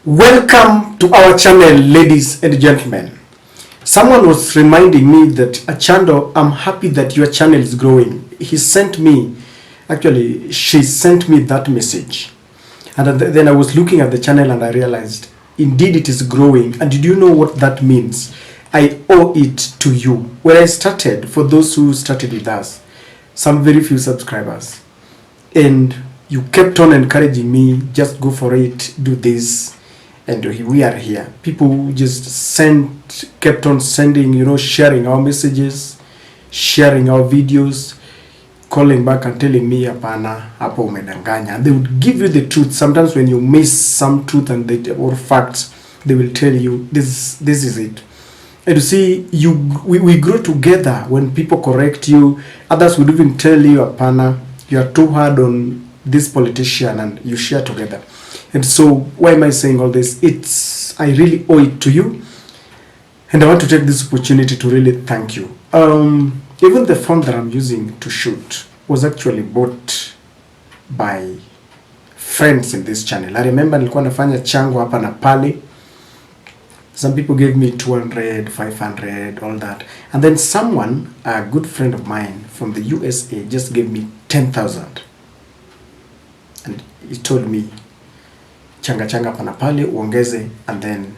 Welcome to our channel, ladies and gentlemen. Someone was reminding me that Achando, I'm happy that your channel is growing. She sent me that message. And then I was looking at the channel and I realized, indeed it is growing. And did you know what that means? I owe it to you. When I started, for those who started with us, some very few subscribers. And you kept on encouraging me, just go for it, do this. And we are here. People just kept on sending, sharing our messages, sharing our videos, calling back and telling me, apana, hapo umedanganya. And they would give you the truth. Sometimes when you miss some truth or facts, they will tell you, this is it. And you see, we grow together when people correct you. Others would even tell you, apana, you are too hard on this politician, and you share together. And so, why am I saying all this? I really owe it to you. And I want to take this opportunity to really thank you. Even the phone that I'm using to shoot was actually bought by friends in this channel. I remember nilikuwa nafanya chango hapa na pale. Some people gave me 200, 500, all that. And then someone, a good friend of mine from the USA, just gave me 10,000. And he told me, changa pana pale uongeze, and then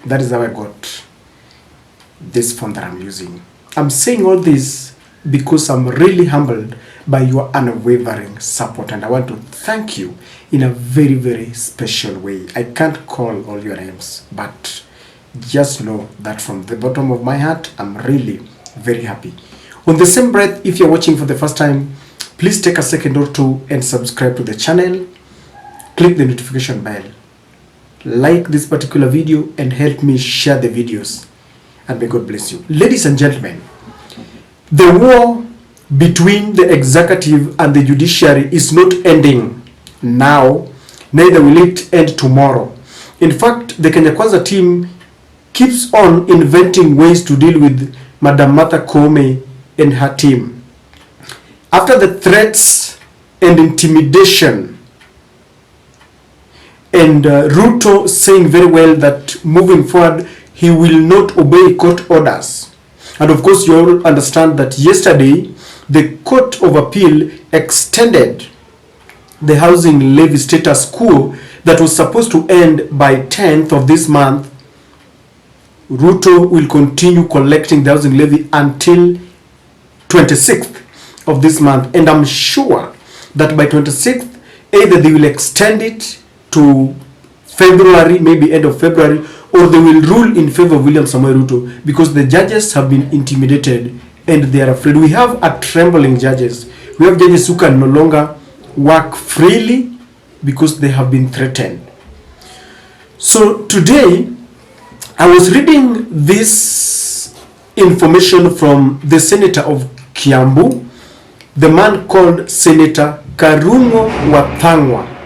that is how I got this phone that I'm using. I'm saying all this because I'm really humbled by your unwavering support, and I want to thank you in a very, very special way. I can't call all your names, but just know that from the bottom of my heart, I'm really very happy. On the same breath, if you're watching for the first time, please take a second or two and subscribe to the channel. Click the notification bell, like this particular video, and help me share the videos, and may God bless you. Ladies and gentlemen, the war between the executive and the judiciary is not ending now, neither will it end tomorrow. In fact, the Kenya Kwanza team keeps on inventing ways to deal with Madam Martha Koome and her team. After the threats and intimidation, and Ruto saying very well that moving forward, he will not obey court orders. And of course, you all understand that yesterday, the Court of Appeal extended the housing levy status quo that was supposed to end by 10th of this month. Ruto will continue collecting the housing levy until 26th of this month. And I'm sure that by 26th, either they will extend it to February, maybe end of February, or they will rule in favor of William Samoei Ruto, because the judges have been intimidated and they are afraid. We have a trembling judges. We have judges who can no longer work freely because they have been threatened. So today, I was reading this information from the senator of Kiambu, the man called Senator Karungo Wathangwa.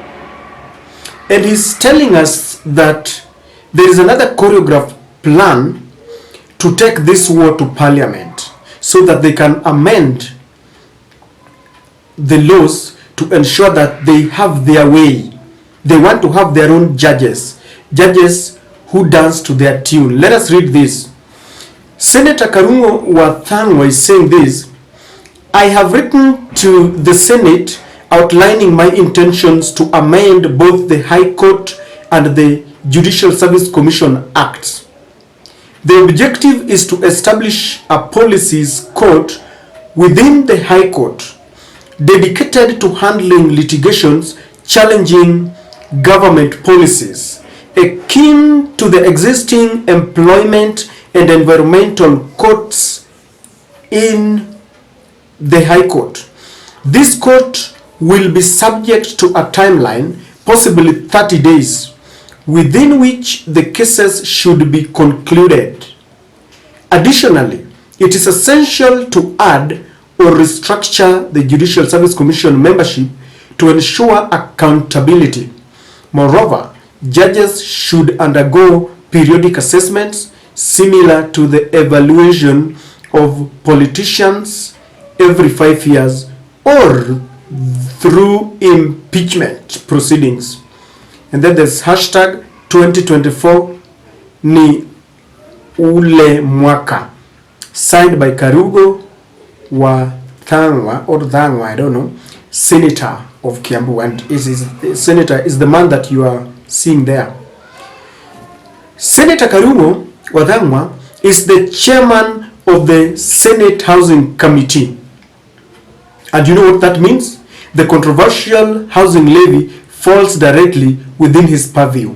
And he's telling us that there is another choreographed plan to take this war to parliament so that they can amend the laws to ensure that they have their way. They want to have their own judges who dance to their tune. Let us read this. Senator Karungo Wathangwa is saying this: I have written to the Senate outlining my intentions to amend both the High Court and the Judicial Service Commission Acts. The objective is to establish a policies court within the High Court dedicated to handling litigations challenging government policies, akin to the existing employment and environmental courts in the High Court. This court will be subject to a timeline, possibly 30 days, within which the cases should be concluded. Additionally, it is essential to add or restructure the Judicial Service Commission membership to ensure accountability. Moreover, judges should undergo periodic assessments similar to the evaluation of politicians every 5 years or through impeachment proceedings. And then there's hashtag 2024 ni ule mwaka, signed by Karugo wa Thangwa, I don't know, senator of Kiambu, and senator is the man that you are seeing there. Senator Karugo wa Thangwa is the chairman of the Senate Housing Committee. And you know what that means? The controversial housing levy falls directly within his purview.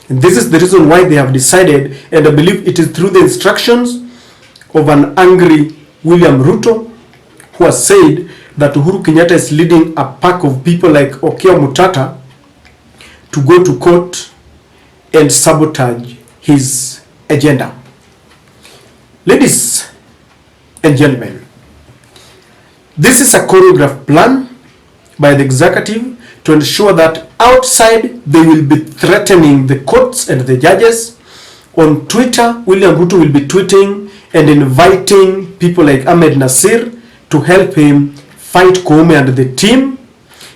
And this is the reason why they have decided, and I believe it is through the instructions of an angry William Ruto, who has said that Uhuru Kenyatta is leading a pack of people like Okia Mutata to go to court and sabotage his agenda. Ladies and gentlemen, this is a choreographed plan by the executive to ensure that outside they will be threatening the courts and the judges. On Twitter, William Ruto will be tweeting and inviting people like Ahmed Nasir to help him fight Koome and the team.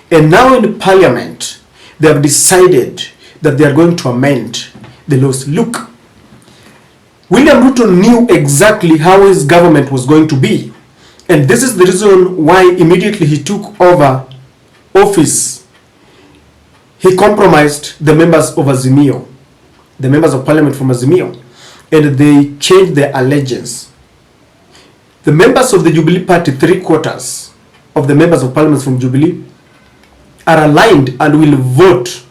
And now in Parliament, they have decided that they are going to amend the laws. Look, William Ruto knew exactly how his government was going to be. And this is the reason why immediately he took over office, he compromised the members of Azimio, the members of Parliament from Azimio, and they changed their allegiance. The members of the Jubilee Party, 3/4 of the members of Parliament from Jubilee, are aligned and will vote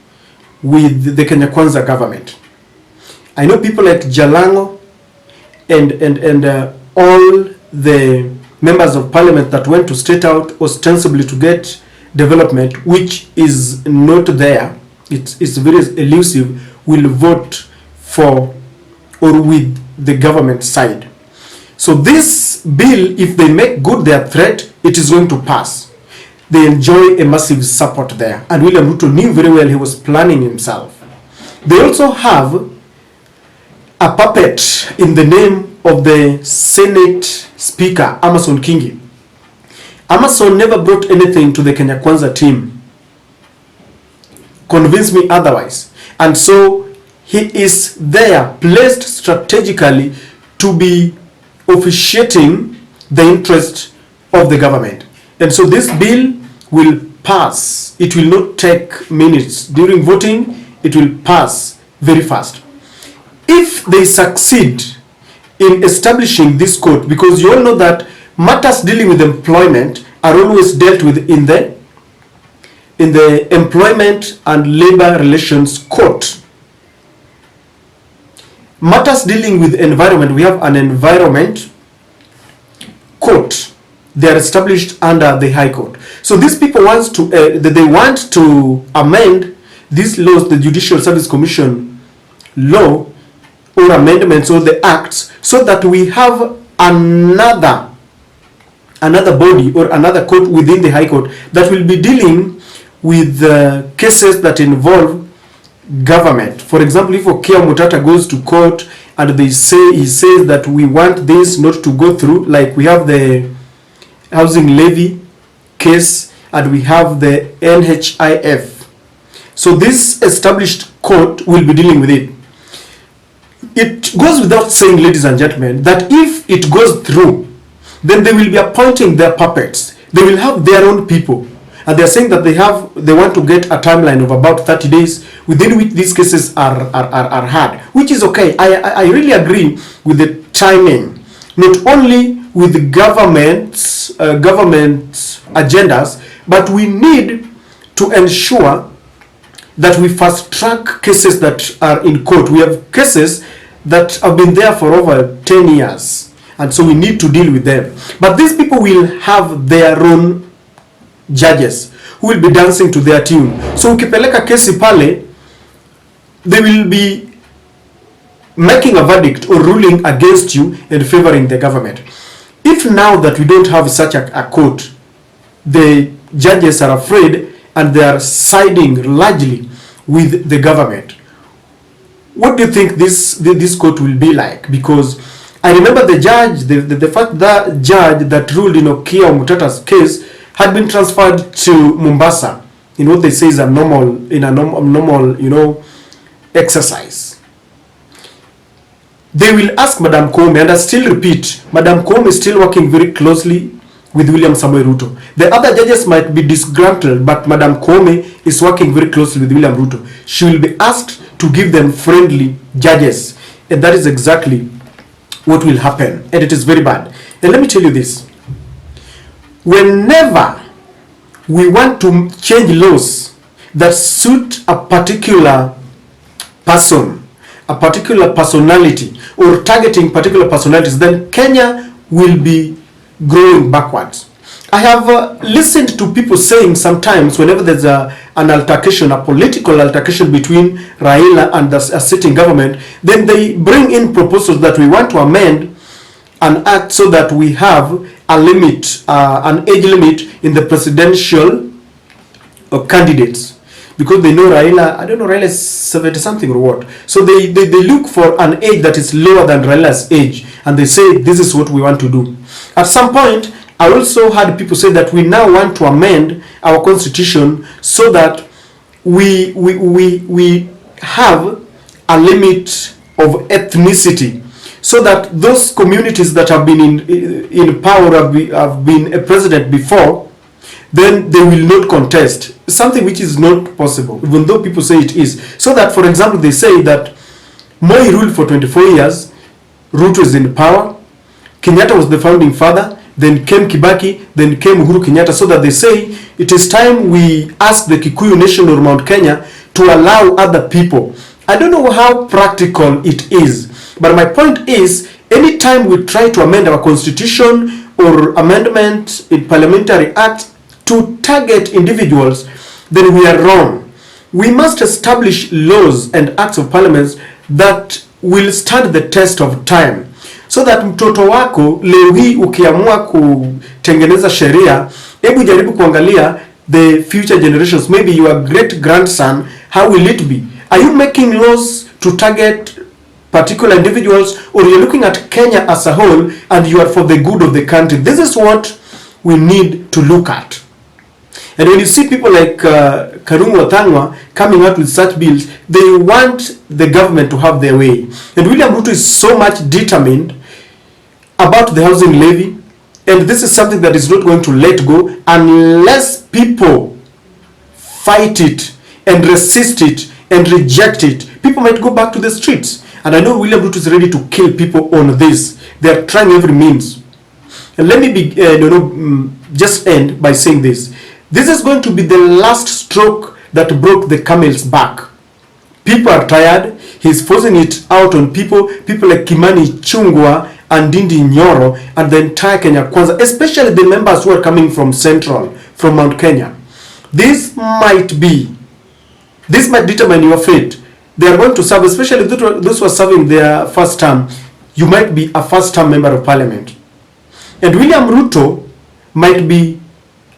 with the Kenya Kwanza government. I know people like Jalango and all the members of Parliament that went to State House ostensibly to get development, which is not there, it's very elusive, will vote for or with the government side. So this bill, if they make good their threat, it is going to pass. They enjoy a massive support there, and William Ruto knew very well he was planning himself. They also have a puppet in the name of the Senate Speaker, Amason Kingi. Amason never brought anything to the Kenya Kwanza team. Convince me otherwise. And so he is there, placed strategically to be officiating the interest of the government. And so this bill will pass. It will not take minutes. During voting, it will pass very fast. If they succeed in establishing this court, because you all know that matters dealing with employment are always dealt with in the Employment and Labor Relations Court. Matters dealing with environment, we have an environment court. They are established under the High Court. So these people want to amend these laws, the Judicial Service Commission law or amendments or the acts, so that we have another body or another court within the High Court that will be dealing with cases that involve government. For example, if Okia Mutata goes to court and he says that we want this not to go through, like we have the housing levy case and we have the NHIF. So this established court will be dealing with it. It goes without saying, ladies and gentlemen, that if it goes through, then they will be appointing their puppets. They will have their own people. And they're saying that they want to get a timeline of about 30 days within which these cases are heard, which is okay. I really agree with the timing, not only with the government agendas, but we need to ensure that we fast track cases that are in court. We have cases that have been there for over 10 years, and so we need to deal with them. But these people will have their own judges who will be dancing to their tune. So ukipeleka kesi pale, they will be making a verdict or ruling against you and favoring the government. If now that we don't have such a court, the judges are afraid and they are siding largely with the government, what do you think this court will be like? Because I remember the judge, the fact that judge that ruled in Okia Mutata's case had been transferred to Mombasa in what they say is a normal exercise. They will ask Madam Koome, and I still repeat, Madam Koome is still working very closely with William Samoei Ruto. The other judges might be disgruntled, but Madam Koome is working very closely with William Ruto. She will be asked to give them friendly judges, and that is exactly what will happen, and it is very bad. And let me tell you this. Whenever we want to change laws that suit a particular person, a particular personality, or targeting particular personalities, then Kenya will be growing backwards. I have listened to people saying sometimes whenever there's an altercation, a political altercation between Raila and a sitting government, then they bring in proposals that we want to amend an act so that we have a limit, an age limit in the presidential candidates. Because they know Raila, I don't know, Raila is 70 something or what. So they look for an age that is lower than Raila's age, and they say this is what we want to do. At some point, I also had people say that we now want to amend our constitution so that we have a limit of ethnicity, so that those communities that have been in power, have been a president before, then they will not contest. Something which is not possible, even though people say it is. So that, for example, they say that Moi ruled for 24 years, Ruto is in power, Kenyatta was the founding father, then came Kibaki, then came Uhuru Kenyatta, so that they say it is time we ask the Kikuyu nation or Mount Kenya to allow other people. I don't know how practical it is, but my point is, anytime we try to amend our constitution or amendment in parliamentary act to target individuals, then we are wrong. We must establish laws and acts of parliament that will stand the test of time, so that mtoto wako leo hii ukiamua kutengeneza sheria, hebu jaribu kuangalia the future generations, maybe your great grandson, how will it be? Are you making laws to target particular individuals, or you're looking at Kenya as a whole and you are for the good of the country? This is what we need to look at. And when you see people like Karungu Wathangwa coming out with such bills, they want the government to have their way. And William Ruto is so much determined about the housing levy, and this is something that is not going to let go unless people fight it and resist it and reject it. People might go back to the streets, and I know William Ruto is ready to kill people on this. They are trying every means. And let me just end by saying this. This is going to be the last stroke that broke the camel's back. People are tired. He's forcing it out on people like Kimani Chungwa and Ndindi Nyoro and the entire Kenya Kwanza, especially the members who are coming from Central, from Mount Kenya. This might determine your fate. They are going to serve, especially those who are serving their first term. You might be a first-term member of parliament. And William Ruto might be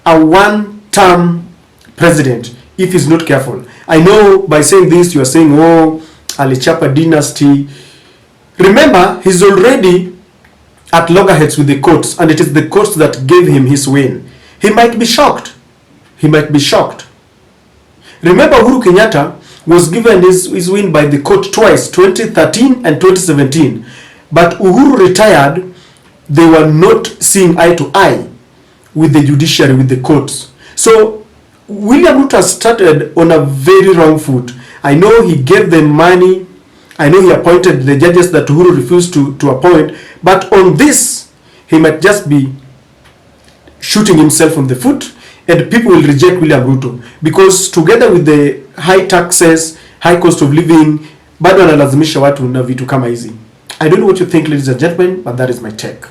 a one-term president if he's not careful. I know by saying this, you are saying, oh, Alichapa dynasty. Remember, he's already at loggerheads with the courts, and it is the courts that gave him his win. He might be shocked. He might be shocked. Remember, Uhuru Kenyatta was given his win by the court twice, 2013 and 2017. But Uhuru retired. They were not seeing eye to eye with the judiciary, with the courts. So William Ruto started on a very wrong foot. I know he gave them money. I know he appointed the judges that Uhuru refused to appoint. But on this, he might just be shooting himself on the foot, and people will reject William Ruto. Because together with the high taxes, high cost of living, bado analazimisha watu na vitu kama hizi. I don't know what you think, ladies and gentlemen, but that is my take.